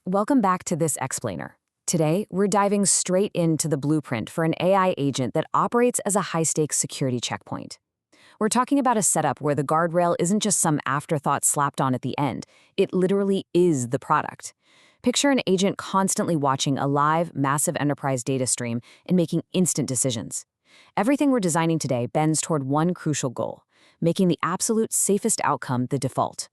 Welcome back to This Explainer. Today, we're diving straight into the blueprint for an AI agent that operates as a high-stakes security checkpoint. We're talking about a setup where the guardrail isn't just some afterthought slapped on at the end. It literally is the product. Picture an agent constantly watching a live, massive enterprise data stream and making instant decisions. Everything we're designing today bends toward one crucial goal: making the absolute safest outcome the default.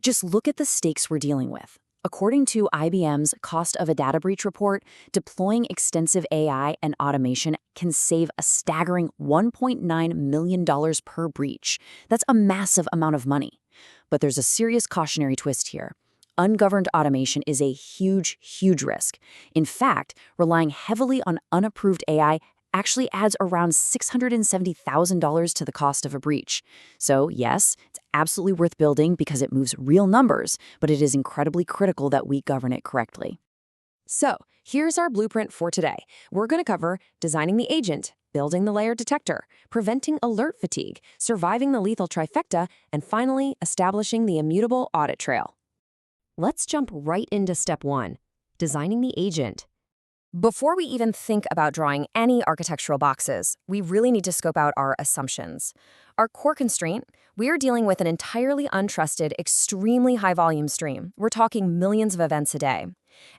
Just look at the stakes we're dealing with. According to IBM's Cost of a Data Breach report, deploying extensive AI and automation can save a staggering $1.9 million per breach. That's a massive amount of money. But there's a serious cautionary twist here. Ungoverned automation is a huge, huge risk. In fact, relying heavily on unapproved AI actually adds around $670,000 to the cost of a breach. So yes, it's absolutely worth building because it moves real numbers, but it is incredibly critical that we govern it correctly. So, here's our blueprint for today. We're going to cover designing the agent, building the layer detector, preventing alert fatigue, surviving the lethal trifecta, and finally, establishing the immutable audit trail. Let's jump right into step 1, designing the agent. Before we even think about drawing any architectural boxes, we really need to scope out our assumptions. Our core constraint: we are dealing with an entirely untrusted, extremely high-volume stream. We're talking millions of events a day.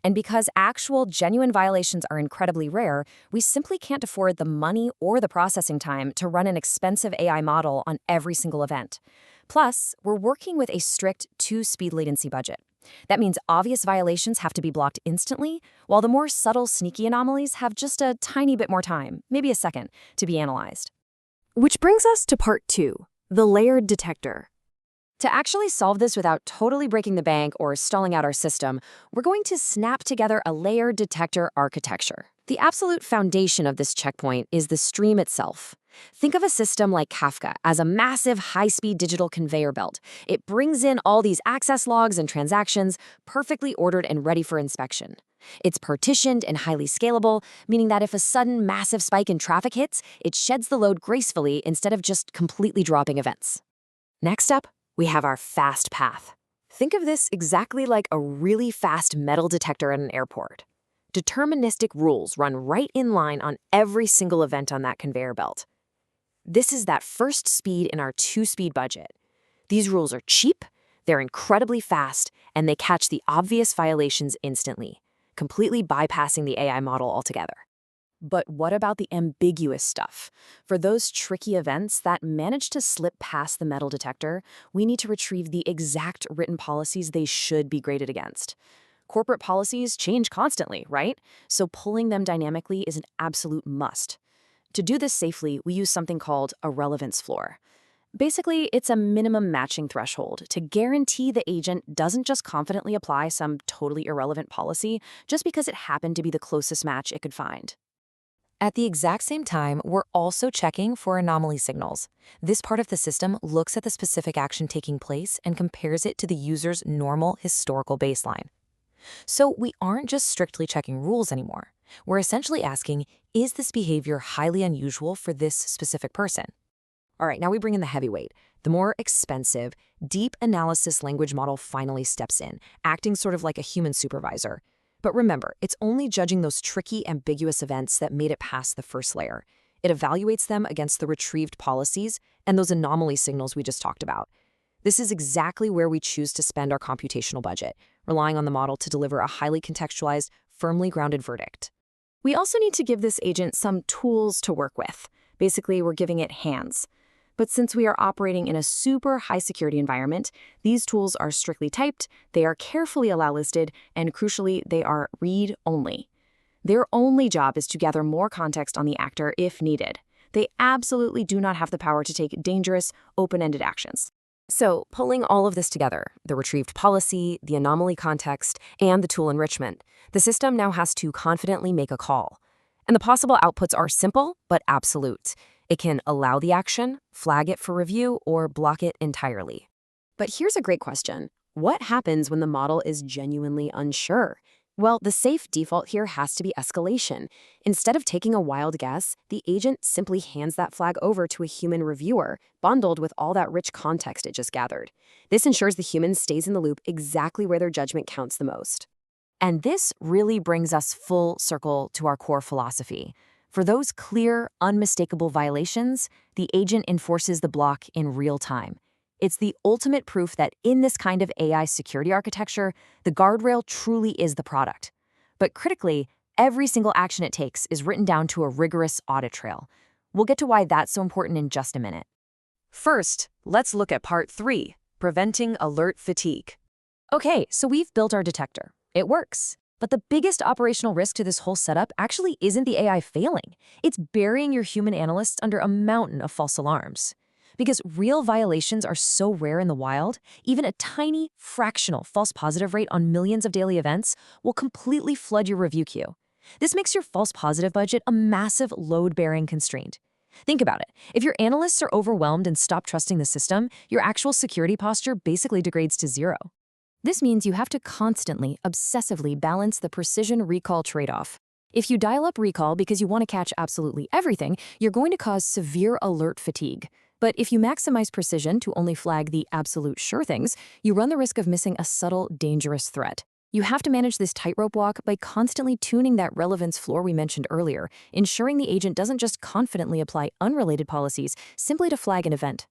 And because actual, genuine violations are incredibly rare, we simply can't afford the money or the processing time to run an expensive AI model on every single event. Plus, we're working with a strict 2-speed latency budget. That means obvious violations have to be blocked instantly, while the more subtle, sneaky anomalies have just a tiny bit more time, maybe a second, to be analyzed. Which brings us to part 2, the layered detector. To actually solve this without totally breaking the bank or stalling out our system, we're going to snap together a layered detector architecture. The absolute foundation of this checkpoint is the stream itself. Think of a system like Kafka as a massive, high-speed digital conveyor belt. It brings in all these access logs and transactions, perfectly ordered and ready for inspection. It's partitioned and highly scalable, meaning that if a sudden massive spike in traffic hits, it sheds the load gracefully instead of just completely dropping events. Next up, we have our fast path. Think of this exactly like a really fast metal detector at an airport. Deterministic rules run right in line on every single event on that conveyor belt. This is that first speed in our 2-speed budget. These rules are cheap, they're incredibly fast, and they catch the obvious violations instantly, completely bypassing the AI model altogether. But what about the ambiguous stuff? For those tricky events that manage to slip past the metal detector, we need to retrieve the exact written policies they should be graded against. Corporate policies change constantly, right? So pulling them dynamically is an absolute must. To do this safely, we use something called a relevance floor. Basically, it's a minimum matching threshold to guarantee the agent doesn't just confidently apply some totally irrelevant policy just because it happened to be the closest match it could find. At the exact same time, we're also checking for anomaly signals. This part of the system looks at the specific action taking place and compares it to the user's normal historical baseline. So we aren't just strictly checking rules anymore. We're essentially asking, is this behavior highly unusual for this specific person? All right, now we bring in the heavyweight. The more expensive, deep analysis language model finally steps in, acting sort of like a human supervisor. But remember, it's only judging those tricky, ambiguous events that made it past the first layer. It evaluates them against the retrieved policies and those anomaly signals we just talked about. This is exactly where we choose to spend our computational budget, relying on the model to deliver a highly contextualized, firmly grounded verdict. We also need to give this agent some tools to work with. Basically, we're giving it hands. But since we are operating in a super high-security environment, these tools are strictly typed, they are carefully allow-listed, and crucially, they are read-only. Their only job is to gather more context on the actor if needed. They absolutely do not have the power to take dangerous, open-ended actions. So, pulling all of this together, the retrieved policy, the anomaly context, and the tool enrichment, the system now has to confidently make a call. And the possible outputs are simple, but absolute. It can allow the action, flag it for review, or block it entirely. But here's a great question. What happens when the model is genuinely unsure? Well, the safe default here has to be escalation. Instead of taking a wild guess, the agent simply hands that flag over to a human reviewer, bundled with all that rich context it just gathered. This ensures the human stays in the loop exactly where their judgment counts the most. And this really brings us full circle to our core philosophy. For those clear, unmistakable violations, the agent enforces the block in real time. It's the ultimate proof that in this kind of AI security architecture, the guardrail truly is the product. But critically, every single action it takes is written down to a rigorous audit trail. We'll get to why that's so important in just a minute. First, let's look at part 3, preventing alert fatigue. Okay, so we've built our detector. It works. But the biggest operational risk to this whole setup actually isn't the AI failing. It's burying your human analysts under a mountain of false alarms. Because real violations are so rare in the wild, even a tiny, fractional false positive rate on millions of daily events will completely flood your review queue. This makes your false positive budget a massive load-bearing constraint. Think about it. If your analysts are overwhelmed and stop trusting the system, your actual security posture basically degrades to zero. This means you have to constantly, obsessively balance the precision recall trade-off. If you dial up recall because you want to catch absolutely everything, you're going to cause severe alert fatigue. But if you maximize precision to only flag the absolute sure things, you run the risk of missing a subtle, dangerous threat. You have to manage this tightrope walk by constantly tuning that relevance floor we mentioned earlier, ensuring the agent doesn't just confidently apply unrelated policies simply to flag an event.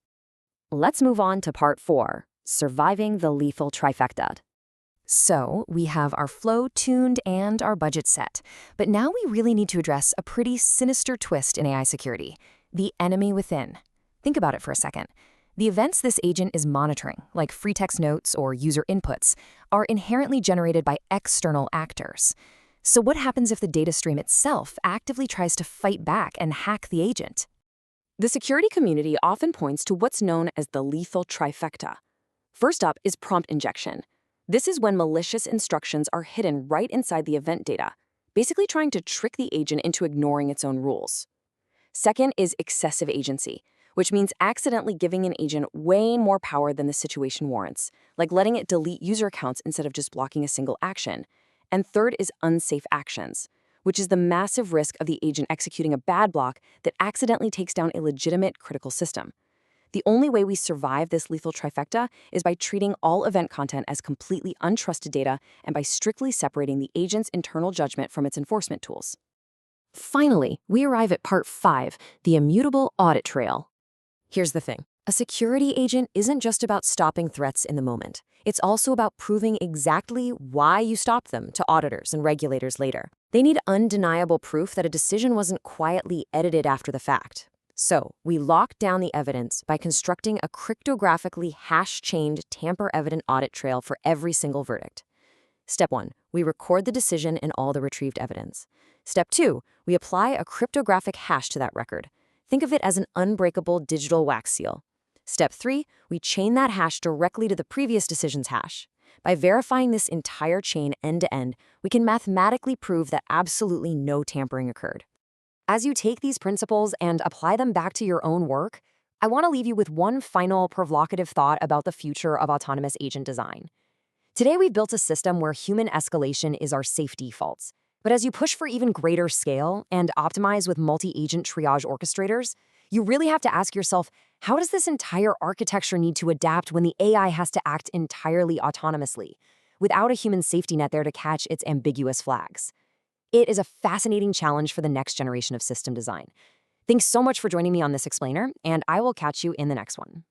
Let's move on to part 4, surviving the lethal trifecta. So, we have our flow tuned and our budget set. But now we really need to address a pretty sinister twist in AI security, the enemy within. Think about it for a second. The events this agent is monitoring, like free text notes or user inputs, are inherently generated by external actors. So what happens if the data stream itself actively tries to fight back and hack the agent? The security community often points to what's known as the lethal trifecta. First up is prompt injection. This is when malicious instructions are hidden right inside the event data, basically trying to trick the agent into ignoring its own rules. Second is excessive agency, which means accidentally giving an agent way more power than the situation warrants, like letting it delete user accounts instead of just blocking a single action. And third is unsafe actions, which is the massive risk of the agent executing a bad block that accidentally takes down a legitimate critical system. The only way we survive this lethal trifecta is by treating all event content as completely untrusted data and by strictly separating the agent's internal judgment from its enforcement tools. Finally, we arrive at part 5, the immutable audit trail. Here's the thing. A security agent isn't just about stopping threats in the moment. It's also about proving exactly why you stopped them to auditors and regulators later. They need undeniable proof that a decision wasn't quietly edited after the fact. So, we lock down the evidence by constructing a cryptographically hash-chained, tamper-evident audit trail for every single verdict. Step 1, we record the decision and all the retrieved evidence. Step 2, we apply a cryptographic hash to that record. Think of it as an unbreakable digital wax seal. Step 3, we chain that hash directly to the previous decision's hash. By verifying this entire chain end-to-end, we can mathematically prove that absolutely no tampering occurred. As you take these principles and apply them back to your own work, I want to leave you with one final provocative thought about the future of autonomous agent design. Today, we've built a system where human escalation is our safe defaults. But as you push for even greater scale and optimize with multi-agent triage orchestrators, you really have to ask yourself, how does this entire architecture need to adapt when the AI has to act entirely autonomously, without a human safety net there to catch its ambiguous flags? It is a fascinating challenge for the next generation of system design. Thanks so much for joining me on this explainer, and I will catch you in the next one.